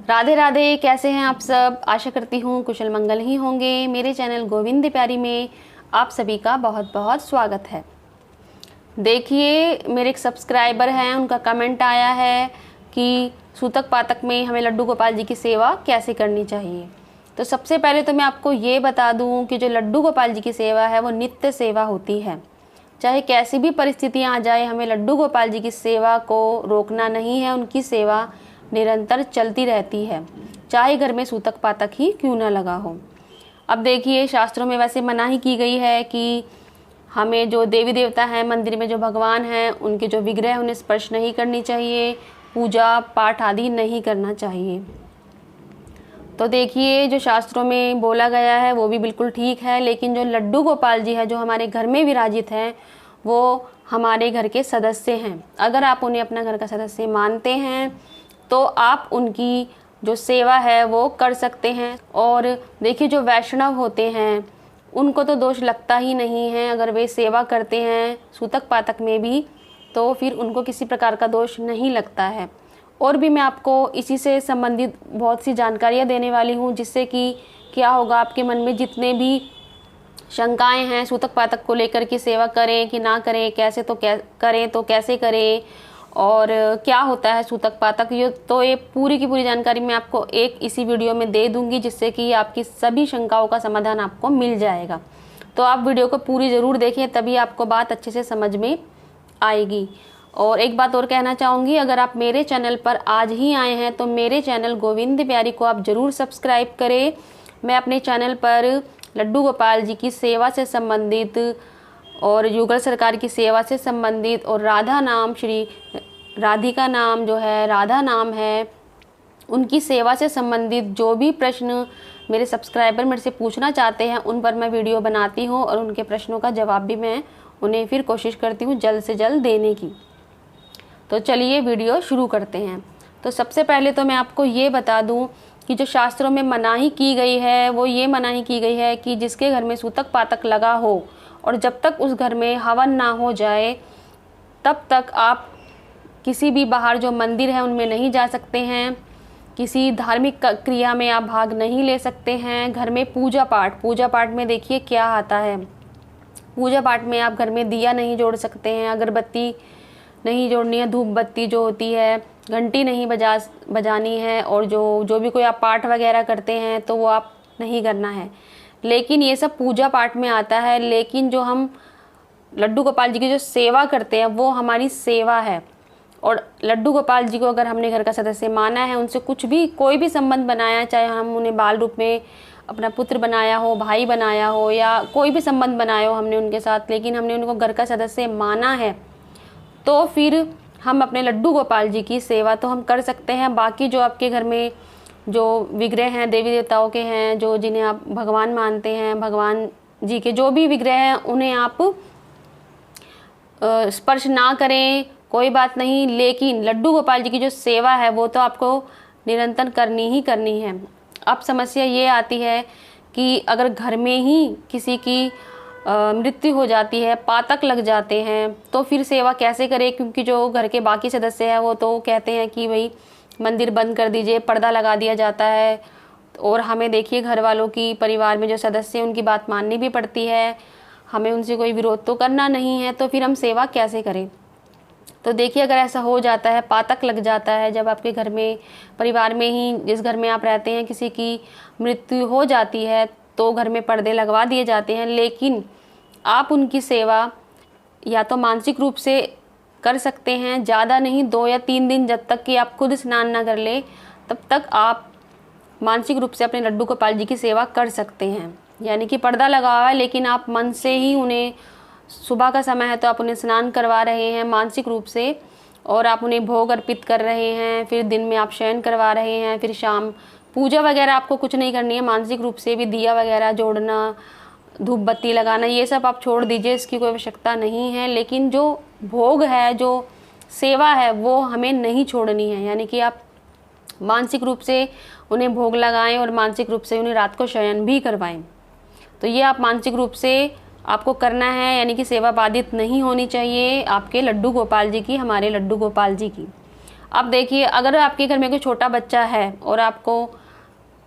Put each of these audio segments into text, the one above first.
राधे राधे। कैसे हैं आप सब? आशा करती हूँ कुशल मंगल ही होंगे। मेरे चैनल गोविंद प्यारी में आप सभी का बहुत बहुत स्वागत है। देखिए, मेरे एक सब्सक्राइबर हैं, उनका कमेंट आया है कि सूतक पातक में हमें लड्डू गोपाल जी की सेवा कैसे करनी चाहिए। तो सबसे पहले तो मैं आपको ये बता दूँ कि जो लड्डू गोपाल जी की सेवा है वो नित्य सेवा होती है। चाहे कैसी भी परिस्थितियाँ आ जाए, हमें लड्डू गोपाल जी की सेवा को रोकना नहीं है। उनकी सेवा निरंतर चलती रहती है, चाहे घर में सूतक पातक ही क्यों ना लगा हो। अब देखिए, शास्त्रों में वैसे मनाही की गई है कि हमें जो देवी देवता हैं, मंदिर में जो भगवान हैं, उनके जो विग्रह हैं उन्हें स्पर्श नहीं करनी चाहिए, पूजा पाठ आदि नहीं करना चाहिए। तो देखिए, जो शास्त्रों में बोला गया है वो भी बिल्कुल ठीक है, लेकिन जो लड्डू गोपाल जी है जो हमारे घर में विराजित हैं वो हमारे घर के सदस्य हैं। अगर आप उन्हें अपना घर का सदस्य मानते हैं तो आप उनकी जो सेवा है वो कर सकते हैं। और देखिए, जो वैष्णव होते हैं उनको तो दोष लगता ही नहीं है। अगर वे सेवा करते हैं सूतक पातक में भी तो फिर उनको किसी प्रकार का दोष नहीं लगता है। और भी मैं आपको इसी से संबंधित बहुत सी जानकारियाँ देने वाली हूँ, जिससे कि क्या होगा, आपके मन में जितने भी शंकाएं हैं सूतक पातक को लेकर कि सेवा करें कि ना करें, कैसे तो करें तो कैसे करें, और क्या होता है सूतक पातक, ये पूरी की पूरी जानकारी मैं आपको एक इसी वीडियो में दे दूंगी, जिससे कि आपकी सभी शंकाओं का समाधान आपको मिल जाएगा। तो आप वीडियो को पूरी ज़रूर देखें, तभी आपको बात अच्छे से समझ में आएगी। और एक बात और कहना चाहूँगी, अगर आप मेरे चैनल पर आज ही आए हैं तो मेरे चैनल गोविंद प्यारी को आप ज़रूर सब्सक्राइब करें। मैं अपने चैनल पर लड्डू गोपाल जी की सेवा से संबंधित और युगल सरकार की सेवा से संबंधित और राधा नाम, श्री राधिका नाम जो है, राधा नाम है, उनकी सेवा से संबंधित जो भी प्रश्न मेरे सब्सक्राइबर मेरे से पूछना चाहते हैं उन पर मैं वीडियो बनाती हूं, और उनके प्रश्नों का जवाब भी मैं उन्हें फिर कोशिश करती हूं जल्द से जल्द देने की। तो चलिए वीडियो शुरू करते हैं। तो सबसे पहले तो मैं आपको ये बता दूं कि जो शास्त्रों में मनाही की गई है वो ये मनाही की गई है कि जिसके घर में सूतक पातक लगा हो और जब तक उस घर में हवन ना हो जाए तब तक आप किसी भी बाहर जो मंदिर है उनमें नहीं जा सकते हैं। किसी धार्मिक क्रिया में आप भाग नहीं ले सकते हैं। घर में पूजा पाठ में देखिए क्या आता है। पूजा पाठ में आप घर में दिया नहीं जोड़ सकते हैं, अगरबत्ती नहीं जोड़नी है, धूप बत्ती जो होती है, घंटी नहीं बजानी है, और जो भी कोई आप पाठ वगैरह करते हैं तो वो आप नहीं करना है। लेकिन ये सब पूजा पाठ में आता है। लेकिन जो हम लड्डू गोपाल जी की जो सेवा करते हैं वो हमारी सेवा है। और लड्डू गोपाल जी को अगर हमने घर का सदस्य माना है, उनसे कुछ भी कोई भी संबंध बनाया, चाहे हम उन्हें बाल रूप में अपना पुत्र बनाया हो, भाई बनाया हो, या कोई भी संबंध बनाया हो हमने उनके साथ, लेकिन हमने उनको घर का सदस्य माना है, तो फिर हम अपने लड्डू गोपाल जी की सेवा तो हम कर सकते हैं। बाकी जो आपके घर में जो विग्रह हैं देवी देवताओं के हैं, जो जिन्हें आप भगवान मानते हैं, भगवान जी के जो भी विग्रह हैं उन्हें आप स्पर्श ना करें, कोई बात नहीं। लेकिन लड्डू गोपाल जी की जो सेवा है वो तो आपको निरंतर करनी ही करनी है। अब समस्या ये आती है कि अगर घर में ही किसी की मृत्यु हो जाती है, पातक लग जाते हैं, तो फिर सेवा कैसे करें, क्योंकि जो घर के बाकी सदस्य हैं वो तो कहते हैं कि भाई मंदिर बंद कर दीजिए, पर्दा लगा दिया जाता है। और हमें देखिए घर वालों की, परिवार में जो सदस्य हैं उनकी बात माननी भी पड़ती है, हमें उनसे कोई विरोध तो करना नहीं है, तो फिर हम सेवा कैसे करें। तो देखिए, अगर ऐसा हो जाता है, पातक लग जाता है, जब आपके घर में, परिवार में ही, जिस घर में आप रहते हैं, किसी की मृत्यु हो जाती है तो घर में पर्दे लगवा दिए जाते हैं। लेकिन आप उनकी सेवा या तो मानसिक रूप से कर सकते हैं, ज़्यादा नहीं, 2 या 3 दिन, जब तक कि आप खुद स्नान ना कर ले तब तक आप मानसिक रूप से अपने लड्डू गोपाल जी की सेवा कर सकते हैं। यानी कि पर्दा लगा हुआ है लेकिन आप मन से ही उन्हें, सुबह का समय है तो आप उन्हें स्नान करवा रहे हैं मानसिक रूप से, और आप उन्हें भोग अर्पित कर रहे हैं, फिर दिन में आप शयन करवा रहे हैं, फिर शाम पूजा वगैरह आपको कुछ नहीं करनी है। मानसिक रूप से भी दिया वगैरह जोड़ना, धूप बत्ती लगाना, ये सब आप छोड़ दीजिए, इसकी कोई आवश्यकता नहीं है। लेकिन जो भोग है, जो सेवा है, वो हमें नहीं छोड़नी है। यानी कि आप मानसिक रूप से उन्हें भोग लगाएं और मानसिक रूप से उन्हें रात को शयन भी करवाएं। तो ये आप मानसिक रूप से आपको करना है, यानी कि सेवा बाधित नहीं होनी चाहिए आपके लड्डू गोपाल जी की, हमारे लड्डू गोपाल जी की। अब देखिए, अगर आपके घर में कोई छोटा बच्चा है और आपको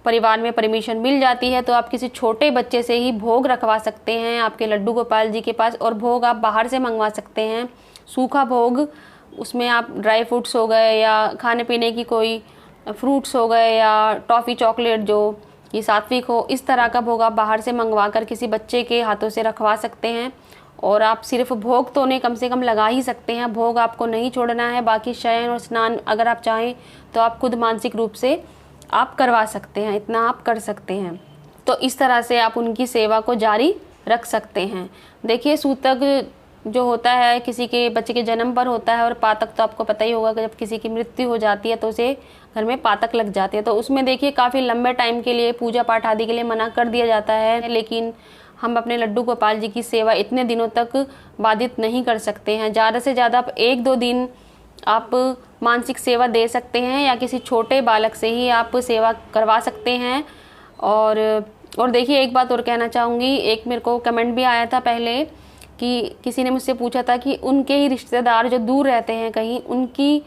परिवार में परमिशन मिल जाती है तो आप किसी छोटे बच्चे से ही भोग रखवा सकते हैं आपके लड्डू गोपाल जी के पास। और भोग आप बाहर से मंगवा सकते हैं, सूखा भोग, उसमें आप ड्राई फ्रूट्स हो गए या खाने पीने की कोई फ्रूट्स हो गए या टॉफ़ी चॉकलेट जो ये सात्विक हो, इस तरह का भोग आप बाहर से मंगवा कर किसी बच्चे के हाथों से रखवा सकते हैं। और आप सिर्फ भोग तो उन्हें कम से कम लगा ही सकते हैं, भोग आपको नहीं छोड़ना है। बाकी शयन और स्नान अगर आप चाहें तो आप खुद मानसिक रूप से आप करवा सकते हैं, इतना आप कर सकते हैं। तो इस तरह से आप उनकी सेवा को जारी रख सकते हैं। देखिए, सूतक जो होता है किसी के बच्चे के जन्म पर होता है, और पातक तो आपको पता ही होगा कि जब किसी की मृत्यु हो जाती है तो उसे घर में पातक लग जाती है। तो उसमें देखिए काफ़ी लंबे टाइम के लिए पूजा पाठ आदि के लिए मना कर दिया जाता है, लेकिन हम अपने लड्डू गोपाल जी की सेवा इतने दिनों तक बाधित नहीं कर सकते हैं। ज़्यादा से ज़्यादा आप 1-2 दिन आप मानसिक सेवा दे सकते हैं या किसी छोटे बालक से ही आप सेवा करवा सकते हैं। और देखिए, एक बात और कहना चाहूँगी, एक मेरे को कमेंट भी आया था पहले कि किसी ने मुझसे पूछा था कि उनके ही रिश्तेदार जो दूर रहते हैं कहीं, उनकी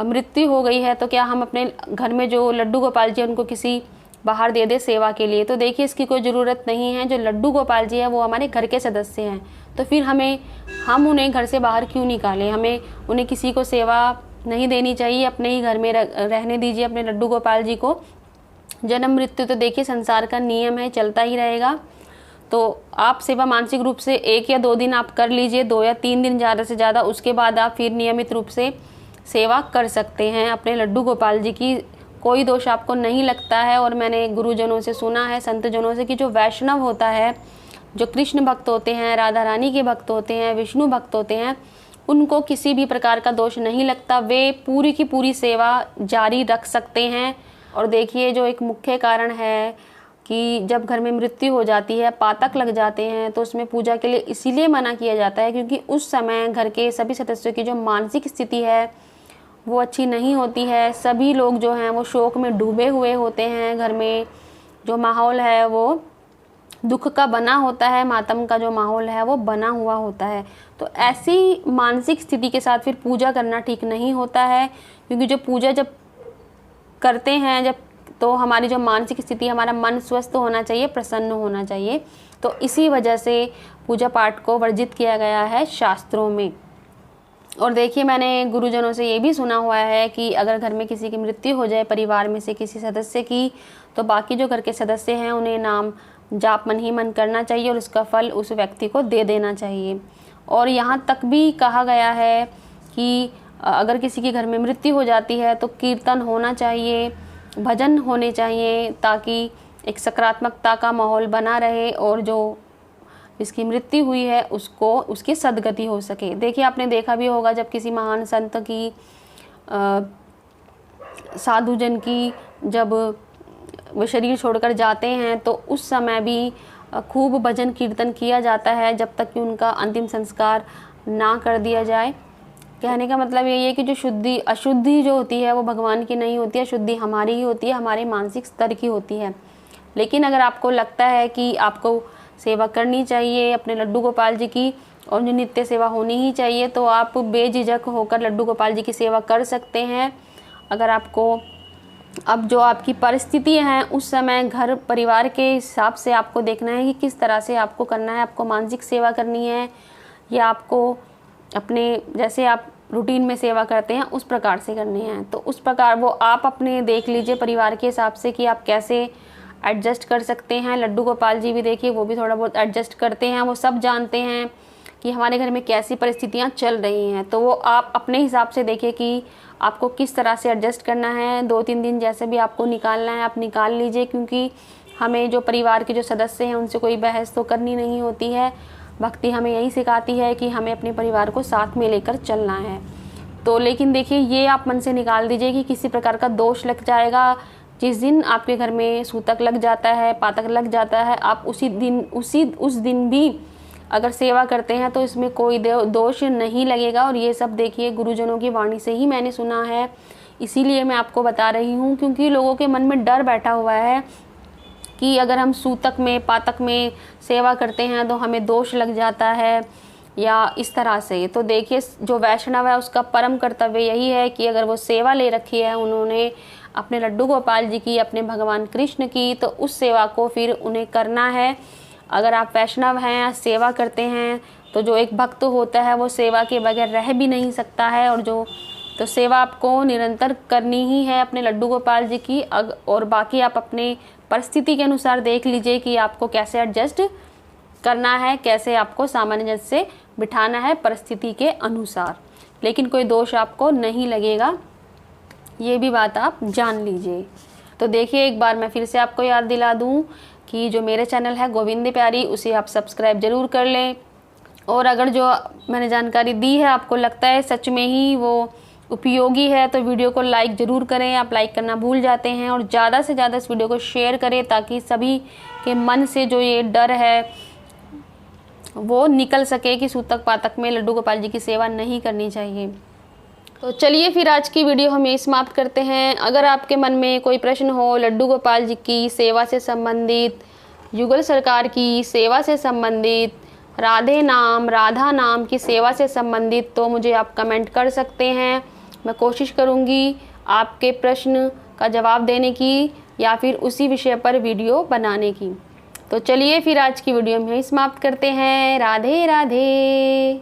मृत्यु हो गई है तो क्या हम अपने घर में जो लड्डू गोपाल जी उनको किसी बाहर दे दे सेवा के लिए। तो देखिए, इसकी कोई ज़रूरत नहीं है। जो लड्डू गोपाल जी है वो हमारे घर के सदस्य हैं, तो फिर हम उन्हें घर से बाहर क्यों निकालें। हमें उन्हें किसी को सेवा नहीं देनी चाहिए, अपने ही घर में रहने दीजिए अपने लड्डू गोपाल जी को। जन्म मृत्यु तो देखिए संसार का नियम है, चलता ही रहेगा। तो आप सेवा मानसिक रूप से 1 या 2 दिन आप कर लीजिए, 2 या 3 दिन ज़्यादा से ज़्यादा। उसके बाद आप फिर नियमित रूप से सेवा कर सकते हैं अपने लड्डू गोपाल जी की, कोई दोष आपको नहीं लगता है। और मैंने गुरुजनों से सुना है, संतजनों से, कि जो वैष्णव होता है, जो कृष्ण भक्त होते हैं, राधा रानी के भक्त होते हैं, विष्णु भक्त होते हैं, उनको किसी भी प्रकार का दोष नहीं लगता, वे पूरी की पूरी सेवा जारी रख सकते हैं। और देखिए, जो एक मुख्य कारण है कि जब घर में मृत्यु हो जाती है, पातक लग जाते हैं, तो उसमें पूजा के लिए इसीलिए मना किया जाता है क्योंकि उस समय घर के सभी सदस्यों की जो मानसिक स्थिति है वो अच्छी नहीं होती है। सभी लोग जो हैं वो शोक में डूबे हुए होते हैं, घर में जो माहौल है वो दुख का बना होता है, मातम का जो माहौल है वो बना हुआ होता है। तो ऐसी मानसिक स्थिति के साथ फिर पूजा करना ठीक नहीं होता है, क्योंकि जो पूजा जब करते हैं जब, तो हमारी जो मानसिक स्थिति, हमारा मन स्वस्थ होना चाहिए, प्रसन्न होना चाहिए। तो इसी वजह से पूजा पाठ को वर्जित किया गया है शास्त्रों में। और देखिए, मैंने गुरुजनों से ये भी सुना हुआ है कि अगर घर में किसी की मृत्यु हो जाए, परिवार में से किसी सदस्य की, तो बाकी जो घर के सदस्य हैं उन्हें नाम जाप मन ही मन करना चाहिए और उसका फल उस व्यक्ति को दे देना चाहिए। और यहाँ तक भी कहा गया है कि अगर किसी के घर में मृत्यु हो जाती है तो कीर्तन होना चाहिए, भजन होने चाहिए, ताकि एक सकारात्मकता का माहौल बना रहे और जो जिसकी मृत्यु हुई है उसको उसकी सद्गति हो सके। देखिए, आपने देखा भी होगा जब किसी महान संत की, साधुजन की, जब वो शरीर छोड़कर जाते हैं तो उस समय भी खूब भजन कीर्तन किया जाता है जब तक कि उनका अंतिम संस्कार ना कर दिया जाए। कहने का मतलब यही है कि जो अशुद्धि जो होती है वो भगवान की नहीं होती है, शुद्धि हमारी ही होती है, हमारे मानसिक स्तर की होती है। लेकिन अगर आपको लगता है कि आपको सेवा करनी चाहिए अपने लड्डू गोपाल जी की और जो नित्य सेवा होनी ही चाहिए, तो आप बेझिझक होकर लड्डू गोपाल जी की सेवा कर सकते हैं। अगर आपको अब जो आपकी परिस्थिति हैं उस समय घर परिवार के हिसाब से आपको देखना है कि किस तरह से आपको करना है, आपको मानसिक सेवा करनी है या आपको अपने जैसे आप रूटीन में सेवा करते हैं उस प्रकार से करनी है। तो उस प्रकार वो आप अपने देख लीजिए परिवार के हिसाब से कि आप कैसे एडजस्ट कर सकते हैं। लड्डू गोपाल जी भी देखिए वो भी थोड़ा बहुत एडजस्ट करते हैं, वो सब जानते हैं कि हमारे घर में कैसी परिस्थितियां चल रही हैं। तो वो आप अपने हिसाब से देखिए कि आपको किस तरह से एडजस्ट करना है। 2-3 दिन जैसे भी आपको निकालना है आप निकाल लीजिए, क्योंकि हमें जो परिवार के जो सदस्य हैं उनसे कोई बहस तो करनी नहीं होती है। भक्ति हमें यही सिखाती है कि हमें अपने परिवार को साथ में लेकर चलना है। तो लेकिन देखिए ये आप मन से निकाल दीजिए कि किसी प्रकार का दोष लग जाएगा। जिस दिन आपके घर में सूतक लग जाता है, पातक लग जाता है, आप उस दिन भी अगर सेवा करते हैं तो इसमें कोई दोष नहीं लगेगा। और ये सब देखिए गुरुजनों की वाणी से ही मैंने सुना है, इसीलिए मैं आपको बता रही हूँ। क्योंकि लोगों के मन में डर बैठा हुआ है कि अगर हम सूतक में पातक में सेवा करते हैं तो हमें दोष लग जाता है या इस तरह से। तो देखिए जो वैष्णव है उसका परम कर्तव्य यही है कि अगर वो सेवा ले रखी है उन्होंने अपने लड्डू गोपाल जी की, अपने भगवान कृष्ण की, तो उस सेवा को फिर उन्हें करना है। अगर आप वैष्णव हैं, सेवा करते हैं, तो जो एक भक्त होता है वो सेवा के बगैर रह भी नहीं सकता है। और तो सेवा आपको निरंतर करनी ही है अपने लड्डू गोपाल जी की। और बाकी आप अपने परिस्थिति के अनुसार देख लीजिए कि आपको कैसे एडजस्ट करना है, कैसे आपको सामंजस्य से बिठाना है परिस्थिति के अनुसार, लेकिन कोई दोष आपको नहीं लगेगा, ये भी बात आप जान लीजिए। तो देखिए एक बार मैं फिर से आपको याद दिला दूं कि जो मेरे चैनल है गोविंद प्यारी, उसे आप सब्सक्राइब ज़रूर कर लें। और अगर जो मैंने जानकारी दी है आपको लगता है सच में ही वो उपयोगी है तो वीडियो को लाइक ज़रूर करें। आप लाइक करना भूल जाते हैं। और ज़्यादा से ज़्यादा इस वीडियो को शेयर करें ताकि सभी के मन से जो ये डर है वो निकल सके कि सूतक पातक में लड्डू गोपाल जी की सेवा नहीं करनी चाहिए। तो चलिए फिर आज की वीडियो हम यही समाप्त करते हैं। अगर आपके मन में कोई प्रश्न हो लड्डू गोपाल जी की सेवा से संबंधित, युगल सरकार की सेवा से संबंधित, राधे नाम, राधा नाम की सेवा से संबंधित, तो मुझे आप कमेंट कर सकते हैं। मैं कोशिश करूँगी आपके प्रश्न का जवाब देने की या फिर उसी विषय पर वीडियो बनाने की। तो चलिए फिर आज की वीडियो में यही समाप्त करते हैं। राधे राधे।